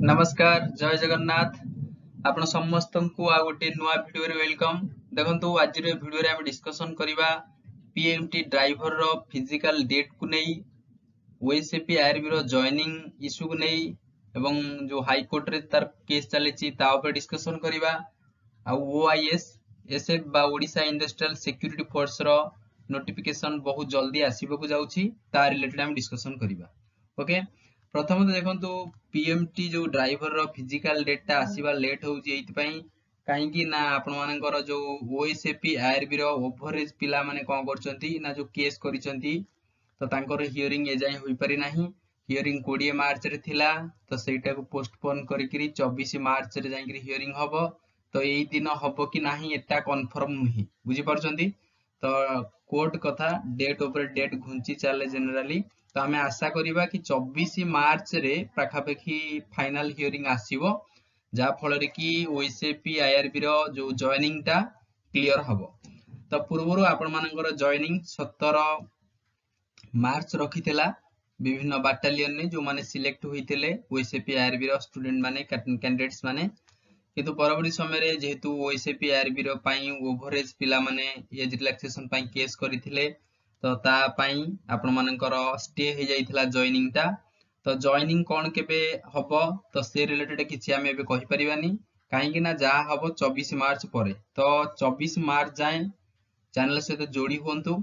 नमस्कार जय जगन्नाथ आपण समस्त को आ गोटे नुआ वीडियो रे वेलकम। देखंतु आज रे वीडियो रे हम डिस्कशन करिबा पीएमटी ड्राइवर रो फिजिकल डेट को नहीं ओएसएपी आरबी रो जॉइनिंग इशू को नहीं एवं जो हाई कोर्ट रे तार केस चली ता ऊपर डिस्कशन करिबा आ ओआईएस एसएफ बा ओडिशा इंडस्ट्रियल सिक्योरिटी फोर्स रो नोटिफिकेशन बहुत जल्दी आसीबो को जाउची ता रिलेटेड हम डिस्कशन करिबा। ओके प्रथम देखो पीएमटी जो ड्राइवर रो फिजिकल डेटा आसीबा लेट होउची एथि पई काहेकि ना आपण मानकर जो ओएसएपी आरबी रो ओवरेज पिला माने कोन करचंती ना जो केस करिसंती तो तांकर हियरिंग ए जाय होई पारि नाही। हियरिंग 20 मार्च रे थिला तो सेटा को पोस्टपोन करिकरी 24 मार्च रे जाय हियरिंग हबो तो एई दिन हबो कि नाही एटा कन्फर्म नहीं बुझी परचंती। तो कोर्ट कथा डेट ऊपर डेट घुंची चले जनरली तो आमे आशा करिबा कि 24 मार्च रे पाखापाखी फाइनल हियरिंग आसीबो जा फल रे कि ओएसएपी आईआरबी रो जो जॉइनिंग टा क्लियर हबो। तो पूर्वरु आपण मानकर जॉइनिंग 17 मार्च रखिथिला विभिन्न बाटालियन ने जो माने सिलेक्ट होइथिले ओएसएपी आईआरबी रो स्टूडेंट माने कैंडिडेट्स माने किंतु परवर्ती समय रे जेहेतु ओएसएपी आईआरबी रो पई ओवरेज पिला माने एज रिलैक्सेशन पई केस करिथिले तो ता पई आपण मानकर स्टे हे जाइथिला जॉइनिंग टा। तो जॉइनिंग कोन केबे हबो तो से रिलेटेड किछि आमे एबे कहि परिबानी काहे कि ना जा हबो 24 मार्च परे तो 24 मार्च जाए चैनल से तो जोड़ी होंतु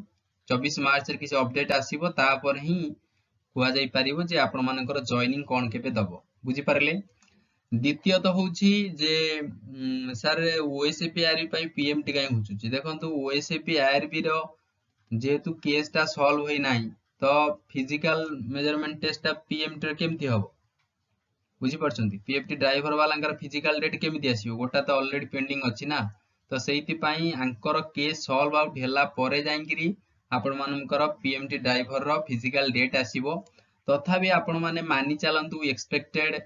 24 मार्च रे किछि अपडेट आसीबो ता पर ही हुआ जाई परिबो जे आपण मानकर जॉइनिंग कोन केबे दबो बुझी परले। द्वितीय तो होउची जे सर ओएसएपी आरबी पई पीएमटी काई होचुची देखंतु ओएसएपी आरबी रो जेहेतु केस टा सॉल्व होई नाही तो फिजिकल मेजरमेंट टेस्ट टा पीएमटी रे केमति हबो बुझी परचंती। पीएमटी ड्राइवर वालांकर फिजिकल डेट केमिति आसीबो गोटा तो ऑलरेडी पेंडिंग अछि ना तो सेहिति पई आंकर केस सॉल्व आउट हैला परे जाईकिरी आपण मानकर पीएमटी ड्राइवर रो फिजिकल डेट आसीबो। तथापि आपण माने मानि चलंतु एक्सपेक्टेड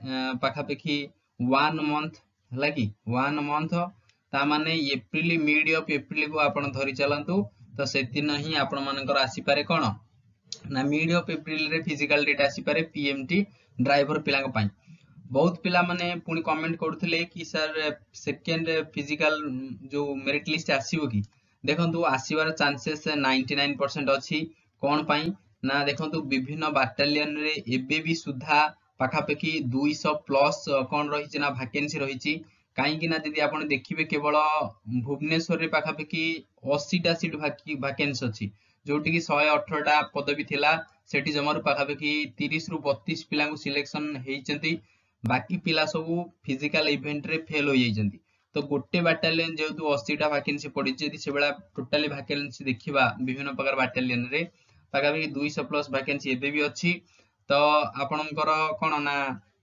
पाखापाखी 1 मंथ हला कि 1 मंथ ता माने एप्रिल मिड ऑफ एप्रिल को आपण धरि चलंतु तो सेति नहीं आपण मानकर आसी पारे कोन ना मिड ऑफ एप्रिल रे फिजिकल डेट आसी पारे पीएमटी ड्राइवर पिलांग पई। बहुत पिला माने पुनी कमेंट करथिले कि सर सेकंड फिजिकल जो मेरिट लिस्ट आसीबो कि देखंतु आसीबार चांसेस 99% अछि कोन पई ना देखंतु विभिन्न बाटालियन रे एबे भी सुधा पाखापाखी 200 प्लस कोन रहिछि ना वैकेंसी रहिछि काहे कि ना यदि आपण देखिबे केवल भुवनेश्वर रे पाखापाखी 80 टा सीट वैकेंसी अछि जोटी कि 118 टा पदवी थिला सेठी जमारु पाखापाखी 30 रु 32 पिला को सिलेक्शन हेइचंती बाकी पिला सब फिजिकल इवेंट रे फेल हो जाइचंती। तो गोटे बाटालियन जेहेतु 80 टा वैकेंसी पड़ी यदि से बेला टोटली वैकेंसी देखिबा विभिन्न प्रकार बाटालियन रे पाखापाखी 200 प्लस वैकेंसी एबे भी अछि तो आपणकर कोन ना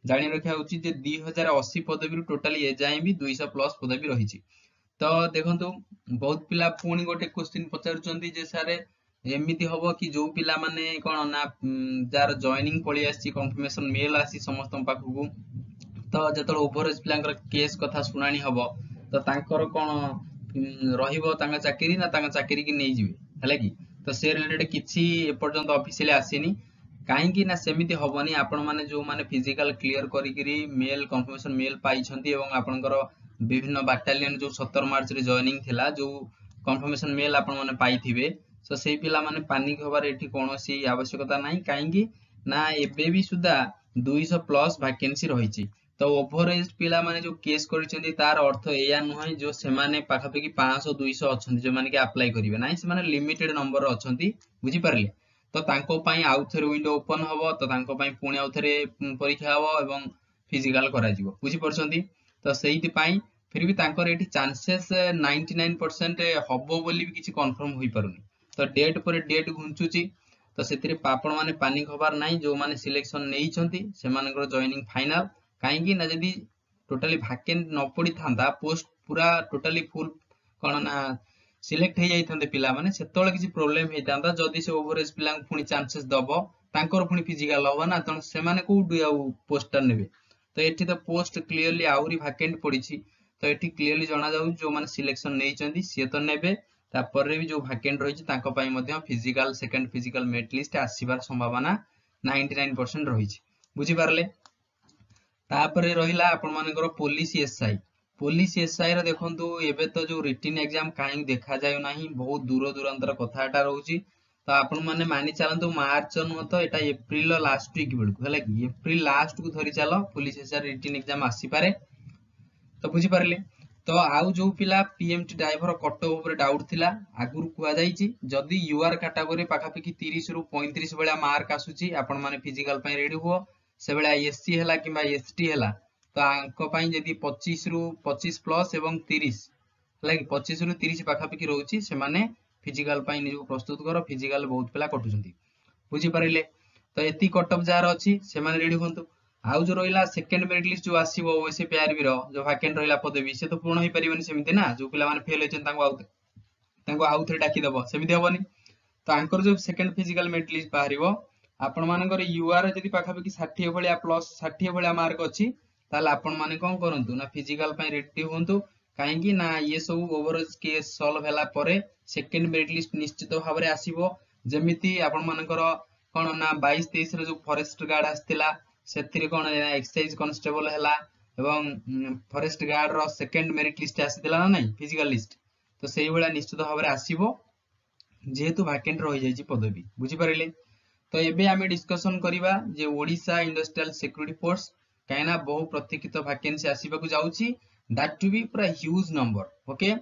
जानि रखा होची जे 2080 पदवी रु टोटली ए जाय भी 200 प्लस पदवी रहिछि। तो देखंतु बहुत पिला पुणी गोटे क्वेश्चन पचारुचंती जे सारे एमिति हबो कि जो पिला माने कोन ना जार जॉइनिंग पळी आसी कंफर्मेशन मेल आसी समस्त पाखु तो जतल ओवरेज पिलांकर केस कथा सुनानी हबो तो तांकर कोन रहिबो तांका चाकरी ना तांका चाकरी की नै जिवे हला कि तो से रिलेटेड किछि ए पर्यंत ऑफिशियली आसीनी काहे कि ना सेमिति हबनी आपण माने जो माने फिजिकल क्लियर करिकरी मेल कंफर्मेशन मेल पाई छंती एवं आपनकर विभिन्न बाटालियन जो 17 मार्च रे जॉइनिंग थिला जो कंफर्मेशन मेल आपण माने पाइथिबे तो सेही पिला माने पानिक होबार एठी कोनोसी आवश्यकता नाही काहे कि ना एबे भी सुदा 200 प्लस वैकेंसी रहिछि। तो ओवरेज पिला माने जो केस करिसेंती तार अर्थ एया नहय जो से माने पाखापाखी 500 200 अछंती जो माने कि अप्लाई करिवे नाही से माने लिमिटेड नंबर अछंती बुझी पारले। तो तांको पई आउथरे विंडो ओपन हबो तो तांको पई पुणी आउथरे परीक्षा हबो एवं फिजिकल करा जिवो बुझी परछंती। तो सेहिति पई फिर भी तांकर एठी चांसेस 99% हबो बोली भी किछि कंफर्म होई पारुनी तो डेट पर डेट घुंचुची तो सेतिरे आपण माने पानिक होबार नाही जो माने सिलेक्शन नेई छंती से मानकर जॉइनिंग फाइनल काहे कि ना जदी टोटली वैकेंट न पड़ी थांदा पोस्ट पूरा टोटली फुल कोन ना सिलेक्ट हे जाई थांदे पिला माने सेतोळे किछि प्रॉब्लम हे थांदा जदी से ओवरेज पिला पुनी चांसेस दबो तांकर पुनी फिजिकल होबा ना त से माने को डुयाउ पोस्टर नेबे तो एठी तो पोस्ट क्लियरली आउरी वैकेंट पड़ीछि तो एठी क्लियरली जाना जाउ जो माने सिलेक्शन नेई चंदी से तो नेबे तापर भी जो वैकेंट रहिछि तांको पई मध्य physical second physical merit list आसीबार संभावना 99% रहिछि बुझी पारले। तापरे रहिला आपण मानकर पुलिस एसआई। पुलिस एसआई रो देखंतु एबे तो जो रिटन एग्जाम काहे देखा जाय नाही, बहुत दूर दूरांतर कथाटा रहउची। तो आपण माने मानि चलंतु मार्च न तो एटा एप्रिल लास्ट वीक बेलकु हला कि एप्रिल लास्ट को धरि चलो पुलिस एसआई रिटन एग्जाम आसी पारे। तो बुझी पारले। तो आउ जो पिला पीएमटी ड्राइवर कट ऊपर डाउट थिला आगुरु कुआ जाईची जदी यूआर कैटेगरी पाखापाखि 30 रु 35 बेला मार्क आसुची आपण माने फिजिकल पई रेडी हुओ। से बेला एससी हला किबा एसटी हला तो आंको पई जदी 25 रु 25 प्लस एवं 30 हला कि 25 रु 30 पाखापाखि रहउची से माने फिजिकल पई निजु प्रस्तुत करो। फिजिकल बहुत पिला कटुचंती बुझी पारिले। तो एती कट ऑफ जार अछि से माने रेडी होंतु। आउ जो रहिला सेकंड मेरिट लिस्ट जो आसीबो ओएसए पीआरबी रो जो वैकेंट रहिला पदवी से तो पूर्ण होई परिबनी सेमिति ना, जो पिला माने फेल होचन तांको आउ थे डाकी दबो सेमिति हबनी। तो आंकर जो सेकंड फिजिकल मेरिट लिस्ट बाहरिबो आपण मानकर यूआर जदी पाखापाखि 60 भलिया प्लस 60 भलिया मार्क अछि ताले आपण माने कोन करंतु ना फिजिकल पई रेडी होंतु। काहे कि ना ये सब ओवरऑल केस सॉल्व होला परे सेकंड मेरिट लिस्ट निश्चित भाबरे आसीबो। जेमिति आपण मानकर कोन ना 22 23 रे जो फॉरेस्ट गार्ड आस्तिला सेथिरे कोन एक्साइज कांस्टेबल हला एवं फॉरेस्ट गार्ड रो सेकंड मेरिट लिस्ट आसीतिला ना नहीं फिजिकल लिस्ट। तो सेही बेला निश्चित भाबरे आसीबो जेहेतु वैकेंट रहि जाईची पदवी बुझी पारिले। तो एबे आमे डिस्कशन करिबा जे ओडिशा इंडस्ट्रियल सिक्योरिटी फोर्स कायना बहु प्रतीक्षित वैकेंसी आसीबाकू जाउची दैट टू बी पूरा ह्यूज नंबर। ओके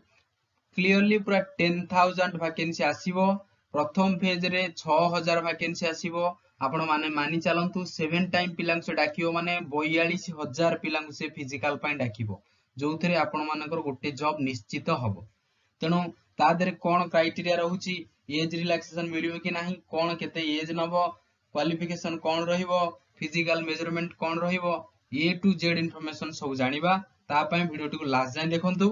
क्लियरली पूरा 10,000 वैकेंसी आसीबो। प्रथम फेज रे 6000 वैकेंसी आसीबो। आपण माने मानि चलंतु 7 टाइम पिलांग से डाकियो माने 42000 पिलांग से फिजिकल पई डाकिबो जोथरे आपण मानकर गोटे जॉब निश्चित हबो। तेणु ता देरे कोन क्राइटेरिया रहउची एज रिलैक्सेशन मिलियो कि नाही, कोन केते एज नबो, क्वालिफिकेशन कोन रहिबो, फिजिकल मेजरमेंट कोन रहिबो, ए टू जेड इंफॉर्मेशन सब जानिबा। ता पई वीडियो को लास्ट जाय देखंतु।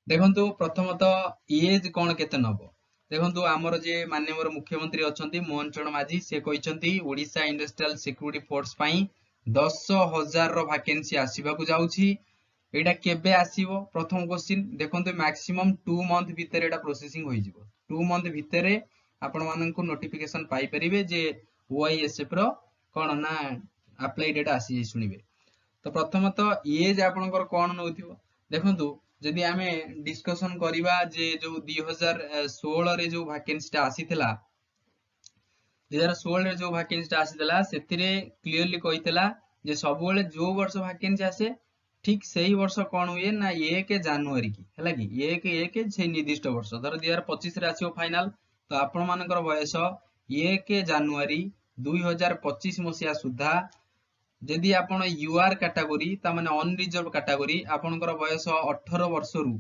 देखंतु प्रथमतः एज कोन केते नबो देखंतु आमर जे माननीय मुख्यमंत्री अछंती मोहन चरण माझी से कहिसंती ओडिशा इंडस्ट्रियल सिक्योरिटी फोर्स पई 10,000 रो वैकेंसी आसीबाकू जाउची। एटा केबे आसीबो प्रथम क्वेश्चन देखंतु मैक्सिमम 2 मंथ भितर एटा प्रोसेसिंग होई जिवो। 2 मंथ भितरे आपण माननकु नोटिफिकेशन पाई परिबे जे ओआईएसएफ रो कोन ना अप्लाई डेट आसी सुनिबे। तो प्रथमतः एज आपनकर कोन नउथिबो देखंतु जदि आमे डिस्कशन करिबा जे जो 2016 रे जो वैकेंसी आसीथिला 2016 रे जो वैकेंसी आसीथिला सेतिरे क्लियरली कहितला जे सबोले जो वर्ष वैकेंसी आसे ठीक सही वर्ष कोन हुए ना 1 जनवरी की हला कि 1 से निर्दिष्ट वर्ष धर 2025 रे आसीओ फाइनल। तो आपण मानकर बयस 1 जनवरी 2025 मसिया सुधा जदि आपण यूआर कैटेगरी ता माने अनरिजर्व कैटेगरी आपनकर बयस 18 वर्ष रु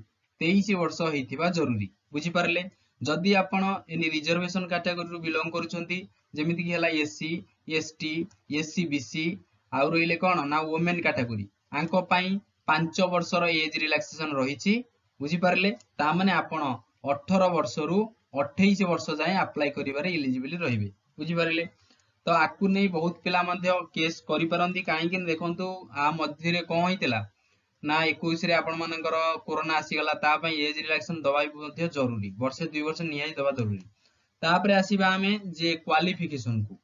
23 वर्ष हेतिबा जरूरी बुझी पारले। जदि आपण एनी रिजर्वेशन कैटेगरी रु बिलोंग करूछंती जेमिति कि हला एससी एसटी एससी बीसी आ रहिले कोन ना वुमेन कैटेगरी आंको पई 5 वर्ष रो एज रिलैक्सेशन रहिछि बुझी पारले। ता माने आपण 18 वर्ष रु 28 वर्ष जाय अप्लाई करिवारे एलिजिबल रहिबे बुझी पारले। तो आकु नै बहुत पिला मध्य केस करि परंती काहे कि देखंतु आ मध्य रे कोन होइतिला ना 21 रे आपण मानकर कोरोना आसी गला ता पई एज रिलैक्सेशन दवाई मध्य जरूरी वर्ष 2 वर्ष नियाई दवा जरूरी। तापरे आसीबा हमें जे क्वालिफिकेशन को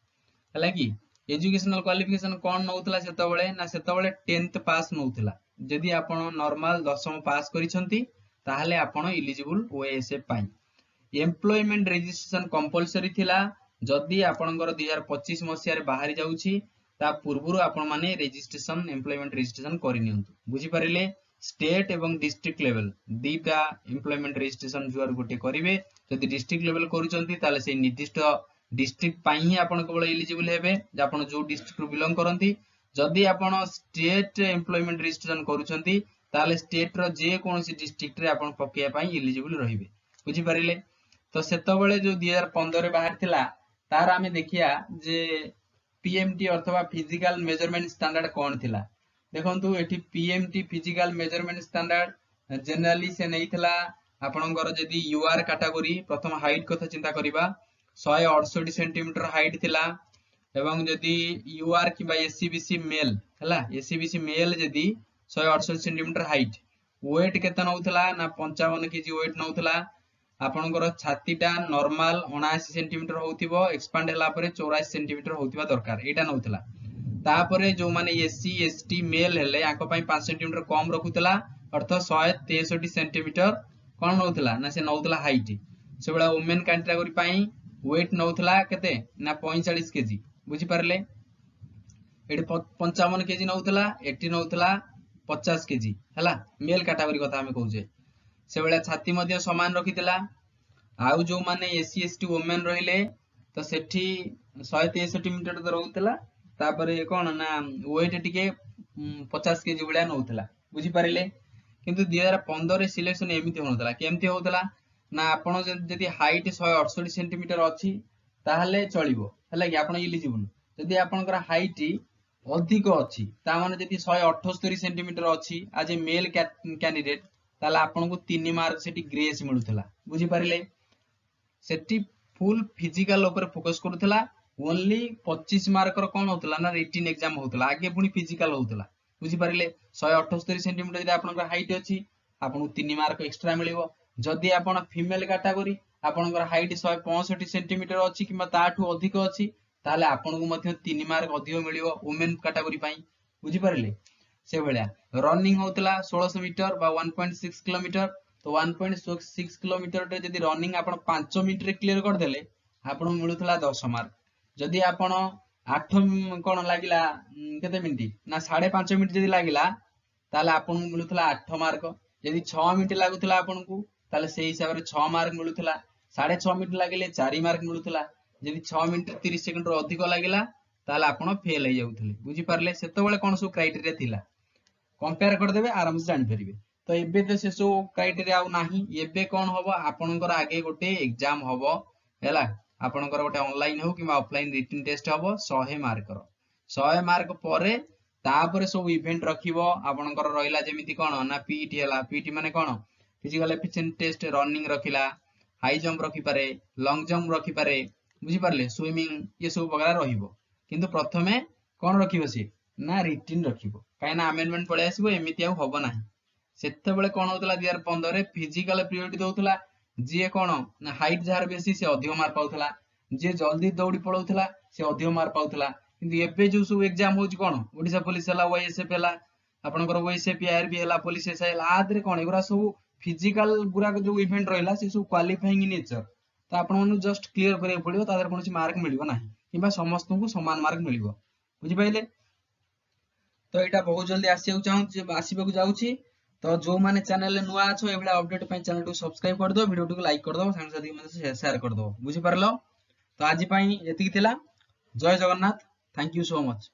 हला कि एजुकेशनल क्वालिफिकेशन कोन नउतला सेतबेले ना सेतबेले 10th पास नउतला। जदि आपण नॉर्मल 10th पास करिसंती ताहाले आपण एलिजिबल ओएसएफ पाई। एम्प्लॉयमेंट रजिस्ट्रेशन कंपलसरी थिला जदि आपनकर 2025 मसिया रे बाहरी जाउची ता पूर्वरु आपण माने रजिस्ट्रेशन एम्प्लॉयमेंट रजिस्ट्रेशन करि नियंतु बुझी पारिले। स्टेट एवं डिस्ट्रिक्ट लेवल दीटा एम्प्लॉयमेंट रजिस्ट्रेशन जुआर गोटे करिवे। जदि डिस्ट्रिक्ट लेवल करूचंती ताले से निर्दिष्ट डिस्ट्रिक्ट पाई ही आपण केवल एलिजिबल हेबे जे आपण जो डिस्ट्रिक्ट रु बिलोंग करंती। जदि आपण स्टेट एम्प्लॉयमेंट रजिस्ट्रेशन करूचंती ताले स्टेट रो जे कोनोसी डिस्ट्रिक्ट रे आपण पकेया पाई एलिजिबल रहिबे बुझी पारिले। तो सेतबेले जो 2015 रे बाहर थिला तार आमे देखिया जे पीएमटी अथवा फिजिकल मेजरमेंट स्टैंडर्ड कोन थिला देखंतु एठी PMT physical measurement standard generally से नै थिला आपनकर जदी यूआर कैटेगरी प्रथम हाइट कथा चिंता करिबा 168 सेंटीमीटर हाइट थिला एवं जदी यूआर किबा एससीबीसी मेल हला एससीबीसी मेल जदी 168 सेंटीमीटर हाइट वेट केते नउथला ना 55 केजी वेट नउथला। आपनकर छातीटा नॉर्मल 79 सेंटीमीटर होउथिबो एक्सपांड हला परे 84 सेंटीमीटर होउथिबा दरकार एटा नउथला। तापरे जो माने एससी एसटी मेल हेले आको पई 5 सेंटीमीटर कम रखुतला अर्थ 163 सेंटीमीटर कोन नउतला ना से नउतला हाइट से बेला वुमेन कैटेगरी पई वेट नउतला केते ना 45 केजी बुझी परले एडी 55 केजी नउतला एटी नउतला 50 केजी हला मेल कैटेगरी कथा हम कहूजे से बेला छाती मध्ये समान रखितला आउ जो माने एससी एसटी वुमेन रहिले तो सेठी 163 मीटर तो रहउतला तापरे कोन ना वेट टिके 50 केजी बळिया नउतला बुझी पारिले किंतु 2015 रे सिलेक्शन एमिति होनतला केमति होतला ना आपण जदी हाइट 168 सेंटीमीटर अछि ताहले चलिबो हला कि आपण एलिजिबल जदी आपनकर हाइट अधिक अछि ता माने जदी 178 सेंटीमीटर अछि आज ए मेल कैंडिडेट ताला आपन को 3 मार्क सेठी ग्रेस मिलुतला बुझी पारिले सेठी फुल फिजिकल ऊपर फोकस करूतला ओनली 25 मार्क रो कोन होतला ना रिटन एग्जाम होतला आगे पुनी फिजिकल होतला बुझी पारिले 178 सेंटीमीटर जदी आपनकर हाइट अछि आपन 3 मार्क एक्स्ट्रा मिलिबो जदी आपन फीमेल कैटेगरी आपनकर हाइट 165 सेंटीमीटर अछि किबा ताठू अधिक अछि ताले आपन को मध्य 3 मार्क अधिक मिलिबो वुमेन कैटेगरी पई बुझी पारिले से भलिया रनिंग होतला 1600 मीटर बा 1.6 किलोमीटर तो 1.6 किलोमीटर रे जदी रनिंग आपन 5 मिनिट रे क्लियर कर देले आपन मिलुतला 10 मार्क जदी आपन 8 कोन लागिला केते मिनिट ना 5.5 मिनिट जदी लागिला ताले आपन मिलुतला 8 मार्क जदी 6 मिनिट लागुतला आपन को ताले सेही हिसाब रे 6 मार्क मिलुतला 6.5 मिनिट लागिले 4 मार्क मिलुतला जदी 6 मिनिट 30 सेकंड रो अधिक लागिला ताले आपन फेल हो जाउथले बुझी पारले सेतो बेले कोन सो क्राइटेरिया थिला कंपेयर कर देबे आराम से जानि परिबे तो एबे तो से सो क्राइटेरिया आ नाही एबे कोन होबो आपनकर आगे गोटे एग्जाम होबो हैला आपनकर गोटे ऑनलाइन हो कि ऑफलाइन रिटन टेस्ट होबो 100 मार्क रो 100 मार्क परे तापरे सब इवेंट रखिबो आपनकर रहिला जेमिति कोन ना पीटी हैला पीटी माने कोन फिजिकल एफिशिएंट टेस्ट रनिंग रखिला हाई जंप रखि पारे लॉन्ग जंप रखि पारे बुझी पारले स्विमिंग ये सब वगैरह रहिबो किंतु प्रथमे कोन रखिबो से ना रिटन रखिबो कायना अमेंडमेंट पळे आसीबो एमिति आ होबो नाही सेते बेले कोन होतला 2015 रे फिजिकल प्रायोरिटी दोतला जे कोन ना हाइट जार बेसी से अधिक मार्क पाउतला जे जल्दी दौड़ी पळौतला से अधिक मार्क पाउतला किंतु एबे जो सब एग्जाम होज कोन ओडिसा पुलिस हला ओएसएफ हला आपनकर ओएसएफ आरबी हला पुलिस एसआई आदरे कोन एगुरा सब फिजिकल गुरा जो इवेंट रहला से सब क्वालिफाइंग इन नेचर तो आपन मनु जस्ट क्लियर करे पड़ियो तादर कोनसी मार्क मिलिबो नाही किबा समस्त को समान मार्क मिलिबो बुझि पाइले तो एटा बहुत जल्दी आसीउ चाहू आसीबा को जाउची तो जो माने चैनल ले नुआ अछो एबडा अपडेट पई चैनल को सब्सक्राइब कर दो वीडियो को लाइक कर दो संग साथी मते शेयर कर दो बुझि परलो तो आज पई एतिकी थिला जय Jagannath thank you so much.